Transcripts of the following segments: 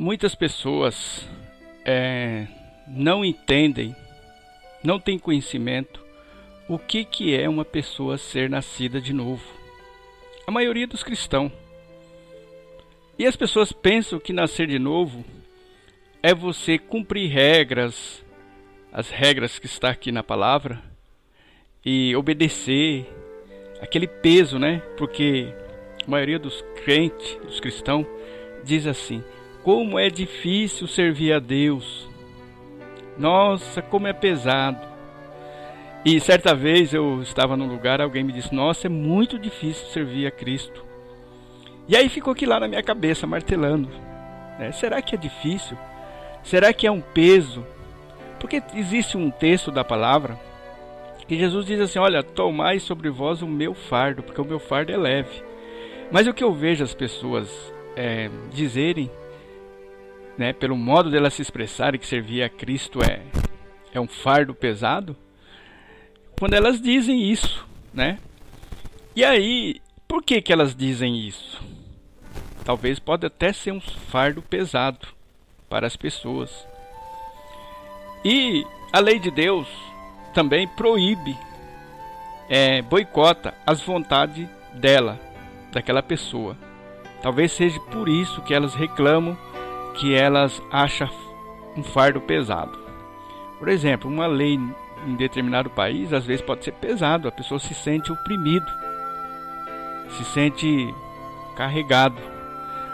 Muitas pessoas não entendem, não têm conhecimento o que é uma pessoa ser nascida de novo. A maioria dos cristãos. E as pessoas pensam que nascer de novo é você cumprir regras, as regras que está aqui na palavra, e obedecer, aquele peso, né? Porque a maioria dos crentes, dos cristãos, diz assim: como é difícil servir a Deus. Nossa, como é pesado. E certa vez eu estava num lugar, alguém me disse: nossa, é muito difícil servir a Cristo. E aí ficou aqui lá na minha cabeça, martelando, né? Será que é difícil? Será que é um peso? Porque existe um texto da palavra que Jesus diz assim: olha, tomai sobre vós o meu fardo, porque o meu fardo é leve. Mas o que eu vejo as pessoas dizerem, né, pelo modo delas se expressarem que servir a Cristo é um fardo pesado, quando elas dizem isso, né? E aí, por que elas dizem isso? Talvez pode até ser um fardo pesado para as pessoas. E a lei de Deus também proíbe, boicota as vontades daquela pessoa. Talvez seja por isso que elas reclamam, que elas acham um fardo pesado. Por exemplo, uma lei em determinado país, às vezes pode ser pesado, a pessoa se sente oprimido, se sente carregado.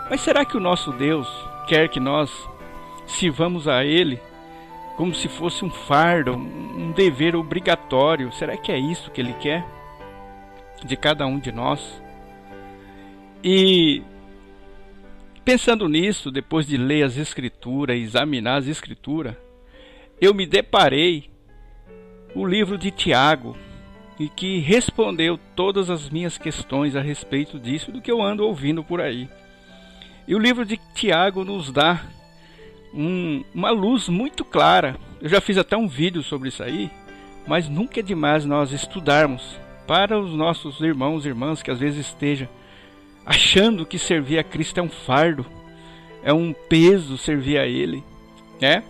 Mas será que o nosso Deus quer que nós sirvamos a Ele como se fosse um fardo, um dever obrigatório? Será que é isso que Ele quer de cada um de nós? E pensando nisso, depois de ler as Escrituras, examinar as Escrituras, eu me deparei o livro de Tiago, e que respondeu todas as minhas questões a respeito disso, do que eu ando ouvindo por aí. E o livro de Tiago nos dá uma luz muito clara. Eu já fiz até um vídeo sobre isso aí, mas nunca é demais nós estudarmos para os nossos irmãos e irmãs que às vezes estejam achando que servir a Cristo é um fardo, é um peso servir a Ele, né?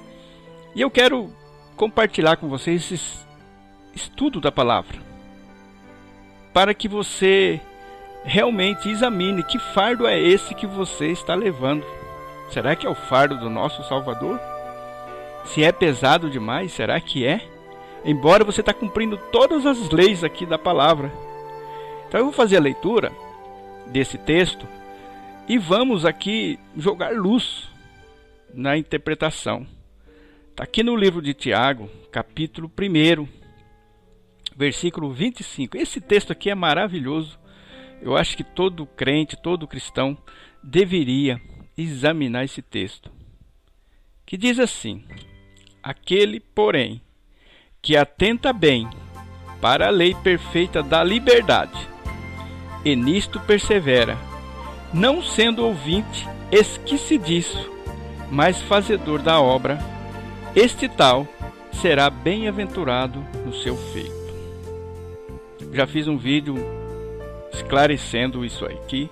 E eu quero compartilhar com vocês esse estudo da palavra, para que você realmente examine que fardo é esse que você está levando. Será que é o fardo do nosso Salvador? Se é pesado demais, será que é? Embora você está cumprindo todas as leis aqui da palavra. Então eu vou fazer a leitura desse texto e vamos aqui jogar luz na interpretação. Está aqui no livro de Tiago, capítulo 1, versículo 25. Esse texto aqui é maravilhoso. Eu acho que todo crente, todo cristão deveria examinar esse texto, que diz assim: aquele, porém, que atenta bem para a lei perfeita da liberdade, e nisto persevera, não sendo ouvinte esquecidiço, mas fazedor da obra, este tal será bem-aventurado no seu feito. Já fiz um vídeo esclarecendo isso aqui,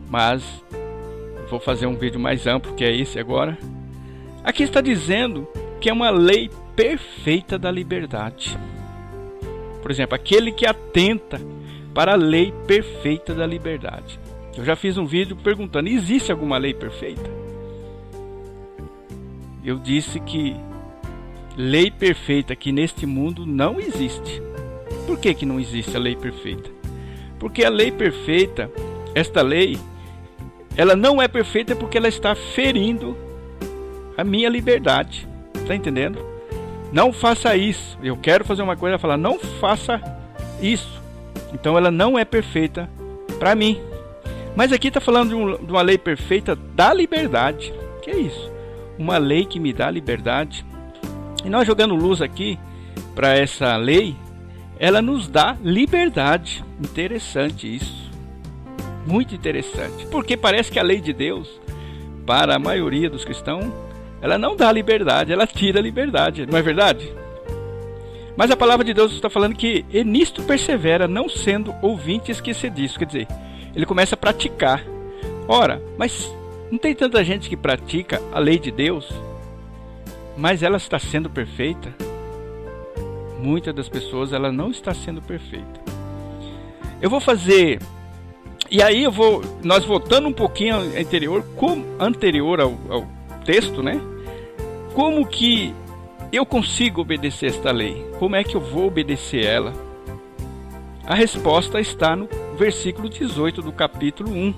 mas vou fazer um vídeo mais amplo, que é esse agora. Aqui está dizendo que é uma lei perfeita da liberdade. Por exemplo, aquele que atenta para a lei perfeita da liberdade. Eu já fiz um vídeo perguntando: existe alguma lei perfeita? Eu disse que lei perfeita aqui neste mundo não existe. Por que não existe a lei perfeita? Porque a lei perfeita, esta lei, ela não é perfeita porque ela está ferindo a minha liberdade. Está entendendo? Não faça isso. Eu quero fazer uma coisa, falar não faça isso. Então ela não é perfeita para mim. Mas aqui está falando de uma lei perfeita da liberdade. Que é isso? Uma lei que me dá liberdade. E nós jogando luz aqui para essa lei, ela nos dá liberdade. Interessante isso. Muito interessante. Porque parece que a lei de Deus, para a maioria dos cristãos, ela não dá liberdade, ela tira a liberdade. Não é verdade? Mas a palavra de Deus está falando que e nisto persevera, não sendo ouvinte esquecediço. Quer dizer, ele começa a praticar. Ora, mas Não tem tanta gente que pratica a lei de Deus, mas ela está sendo perfeita? Muitas das pessoas, ela não está sendo perfeita. Eu vou fazer... E aí nós voltando um pouquinho anterior ao texto, né? Como que eu consigo obedecer esta lei? Como é que eu vou obedecer ela? A resposta está no versículo 18 do capítulo 1.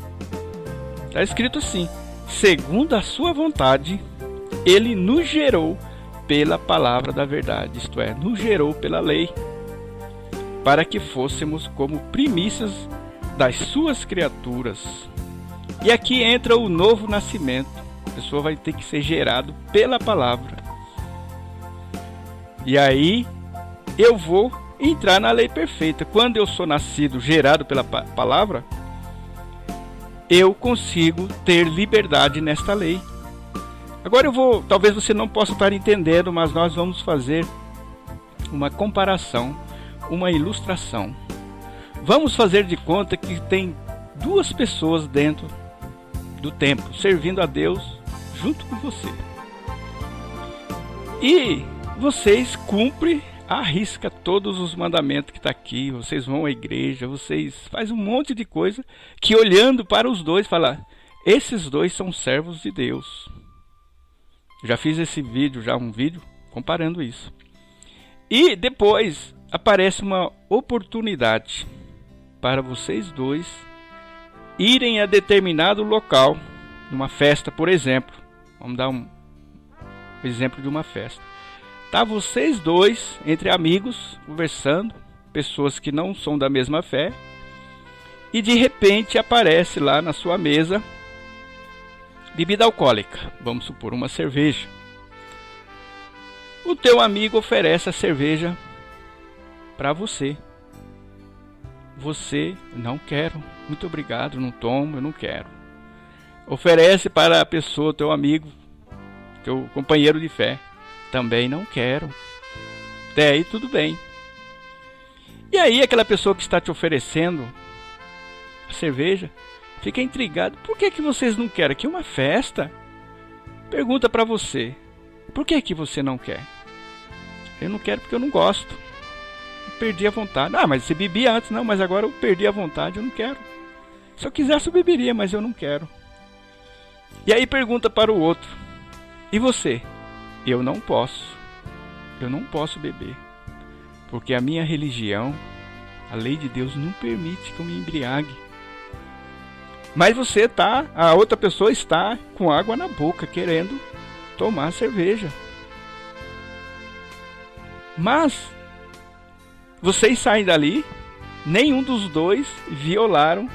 Está escrito assim: segundo a sua vontade, ele nos gerou pela palavra da verdade, isto é, nos gerou pela lei, para que fôssemos como primícias das suas criaturas. E aqui entra o novo nascimento. A pessoa vai ter que ser gerado pela palavra. E aí eu vou entrar na lei perfeita. Quando eu sou nascido, gerado pela palavra, eu consigo ter liberdade nesta lei. Agora talvez você não possa estar entendendo, mas nós vamos fazer uma comparação, uma ilustração. Vamos fazer de conta que tem duas pessoas dentro do templo, servindo a Deus junto com você. E vocês cumprem à risca todos os mandamentos que estão aqui. Vocês vão à igreja, vocês fazem um monte de coisa que, olhando para os dois, falar: esses dois são servos de Deus. Já fiz um vídeo comparando isso. E depois aparece uma oportunidade para vocês dois irem a determinado local, numa festa, por exemplo. Vamos dar um exemplo de uma festa. Tá vocês dois, entre amigos, conversando, pessoas que não são da mesma fé, e de repente aparece lá na sua mesa bebida alcoólica, vamos supor uma cerveja. O teu amigo oferece a cerveja para você. Você: não quero, muito obrigado, não tomo, eu não quero. Oferece para a pessoa, teu amigo, teu companheiro de fé: também não quero. Até aí tudo bem. E aí aquela pessoa que está te oferecendo a cerveja fica intrigado: por que vocês não querem? Aqui é uma festa. Pergunta para você: por que você não quer? Eu não quero porque eu não gosto. Eu perdi a vontade. Ah, mas você bebia antes. Não, mas agora eu perdi a vontade, eu não quero. Se eu quisesse eu beberia, mas eu não quero. E aí pergunta para o outro: e você? Eu não posso. Eu não posso beber. Porque a minha religião, a lei de Deus, não permite que eu me embriague. Mas a outra pessoa está com água na boca, querendo tomar cerveja. Mas vocês saem dali, nenhum dos dois violaram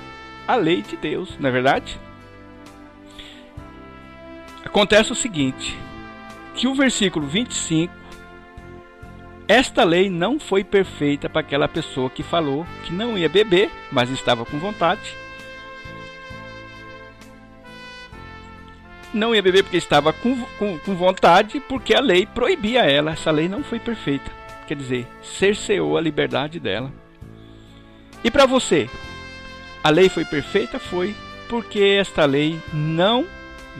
a lei de Deus, não é verdade? Acontece o seguinte, que o versículo 25, esta lei não foi perfeita para aquela pessoa que falou que não ia beber, mas estava com vontade. Não ia beber porque estava com vontade, porque a lei proibia ela. Essa lei não foi perfeita. Quer dizer, cerceou a liberdade dela. E para você, a lei foi perfeita? Foi, porque esta lei não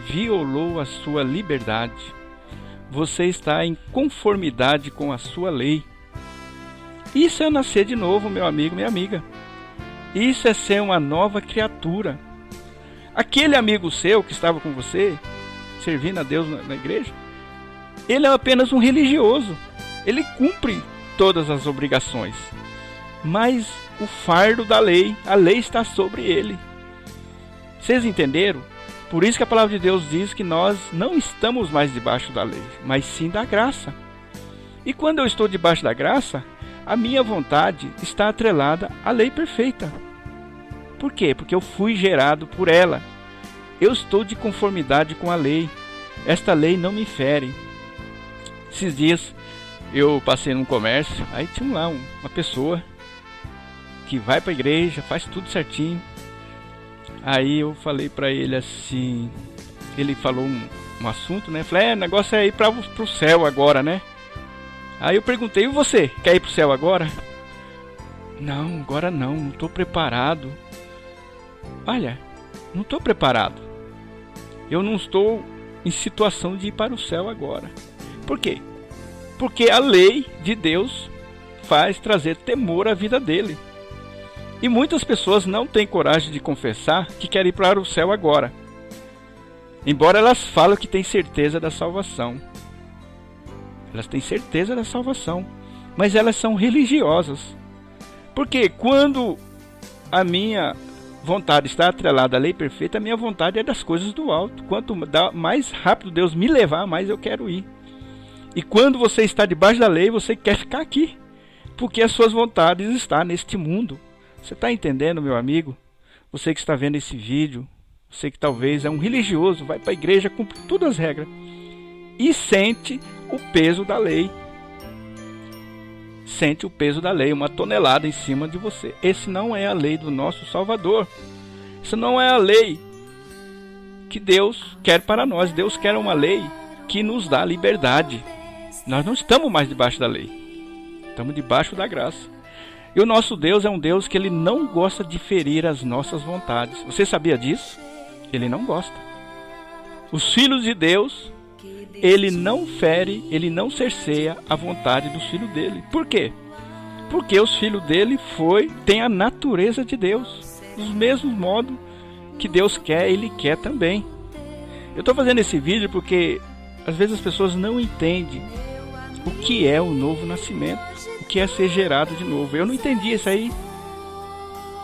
violou a sua liberdade. Você está em conformidade com a sua lei. Isso é nascer de novo, meu amigo, minha amiga. Isso é ser uma nova criatura. Aquele amigo seu que estava com você, servindo a Deus na igreja, ele é apenas um religioso. Ele cumpre todas as obrigações. Mas o fardo da lei, a lei está sobre ele. Vocês entenderam? Por isso que a palavra de Deus diz que nós não estamos mais debaixo da lei, mas sim da graça. E quando eu estou debaixo da graça, a minha vontade está atrelada à lei perfeita. Por quê? Porque eu fui gerado por ela. Eu estou de conformidade com a lei. Esta lei não me fere. Esses dias eu passei num comércio, aí tinha lá uma pessoa que vai para a igreja, faz tudo certinho. Aí eu falei para ele assim, ele falou um assunto, né? Falei: o negócio é ir para o céu agora, né? Aí eu perguntei: e você, quer ir para o céu agora? Não, agora não estou preparado. Olha, não estou preparado. Eu não estou em situação de ir para o céu agora. Por quê? Porque a lei de Deus faz trazer temor à vida dele. E muitas pessoas não têm coragem de confessar que querem ir para o céu agora, embora elas falem que têm certeza da salvação. Elas têm certeza da salvação, mas elas são religiosas. Porque quando a minha vontade está atrelada à lei perfeita, a minha vontade é das coisas do alto. Quanto mais rápido Deus me levar, mais eu quero ir. E quando você está debaixo da lei, você quer ficar aqui, porque as suas vontades estão neste mundo. Você está entendendo, meu amigo? Você que está vendo esse vídeo, você que talvez é um religioso, vai para a igreja, cumpre todas as regras e sente o peso da lei. Sente o peso da lei, uma tonelada em cima de você. Esse não é a lei do nosso Salvador. Isso não é a lei que Deus quer para nós. Deus quer uma lei que nos dá liberdade. Nós não estamos mais debaixo da lei. Estamos debaixo da graça. E o nosso Deus é um Deus que Ele não gosta de ferir as nossas vontades. Você sabia disso? Ele não gosta. Os filhos de Deus, Ele não fere, Ele não cerceia a vontade dos filhos dele. Por quê? Porque os filhos dele têm a natureza de Deus. Dos mesmos modos que Deus quer, Ele quer também. Eu estou fazendo esse vídeo porque às vezes as pessoas não entendem o que é o novo nascimento, o que é ser gerado de novo. Eu não entendi isso aí,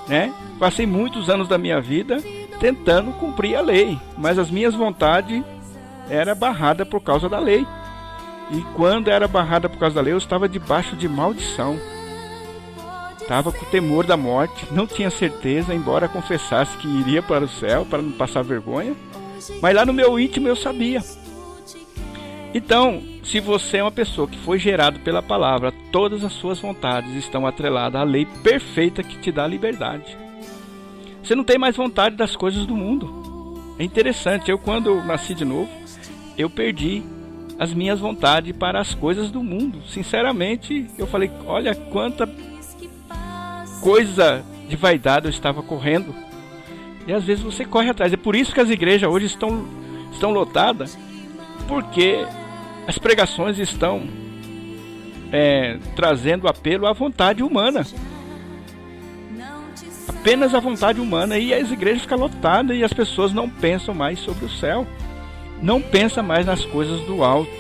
né? Passei muitos anos da minha vida tentando cumprir a lei, mas as minhas vontades eram barradas por causa da lei. E quando era barrada por causa da lei, eu estava debaixo de maldição. Estava com temor da morte, não tinha certeza, embora confessasse que iria para o céu para não passar vergonha, mas lá no meu íntimo eu sabia. Então, se você é uma pessoa que foi gerado pela palavra, todas as suas vontades estão atreladas à lei perfeita que te dá liberdade. Você não tem mais vontade das coisas do mundo. É interessante, quando nasci de novo, eu perdi as minhas vontades para as coisas do mundo. Sinceramente, eu falei, olha quanta coisa de vaidade eu estava correndo. E às vezes você corre atrás. É por isso que as igrejas hoje estão lotadas, porque as pregações estão trazendo apelo à vontade humana. Apenas a vontade humana. E as igrejas ficam lotadas e as pessoas não pensam mais sobre o céu. Não pensam mais nas coisas do alto.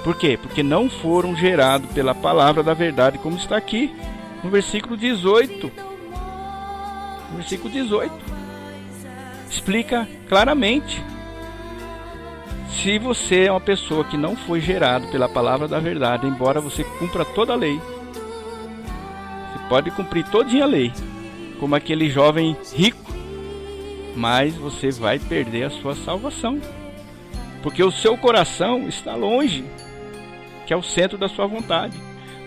Por quê? Porque não foram gerados pela palavra da verdade, como está aqui no versículo 18. No versículo 18 explica claramente. Se você é uma pessoa que não foi gerado pela palavra da verdade, embora você cumpra toda a lei, você pode cumprir todinha a lei, como aquele jovem rico, mas você vai perder a sua salvação, porque o seu coração está longe, que é o centro da sua vontade.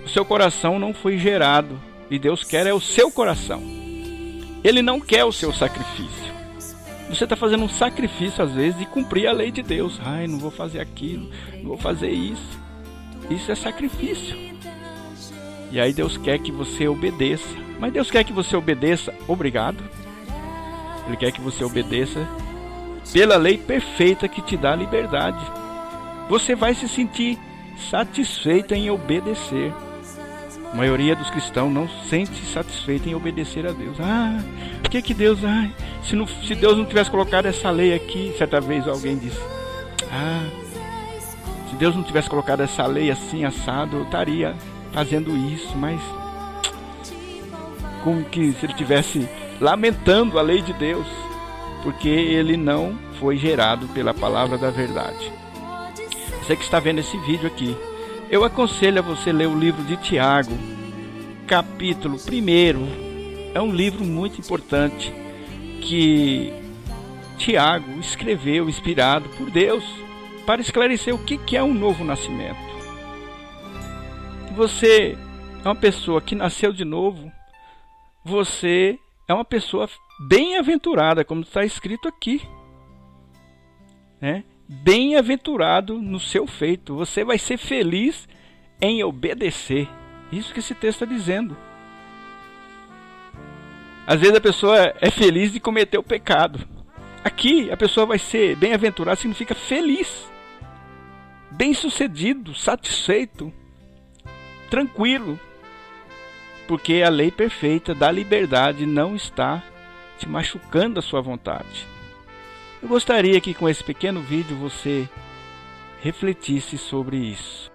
O seu coração não foi gerado, e Deus quer o seu coração. Ele não quer o seu sacrifício. Você está fazendo um sacrifício às vezes de cumprir a lei de Deus. Ai, não vou fazer aquilo, não vou fazer isso. Isso é sacrifício. E aí Deus quer que você obedeça. Mas Deus quer que você obedeça obrigado. Ele quer que você obedeça pela lei perfeita que te dá liberdade. Você vai se sentir satisfeito em obedecer. A maioria dos cristãos não se sente satisfeito em obedecer a Deus. Por que Deus... se Deus não tivesse colocado essa lei aqui... Certa vez alguém disse... se Deus não tivesse colocado essa lei assim, assado, eu estaria fazendo isso, mas... como que se ele estivesse lamentando a lei de Deus, porque ele não foi gerado pela palavra da verdade. Você que está vendo esse vídeo aqui, eu aconselho a você ler o livro de Tiago, capítulo 1. É um livro muito importante que Tiago escreveu, inspirado por Deus, para esclarecer o que é um novo nascimento. Você é uma pessoa que nasceu de novo, você é uma pessoa bem-aventurada, como está escrito aqui, né? Bem-aventurado no seu feito. Você vai ser feliz em obedecer. Isso que esse texto está dizendo. Às vezes a pessoa é feliz de cometer o pecado. Aqui a pessoa vai ser bem-aventurado, significa feliz, bem-sucedido, satisfeito, tranquilo, porque a lei perfeita da liberdade não está te machucando a sua vontade. Eu gostaria que com esse pequeno vídeo você refletisse sobre isso.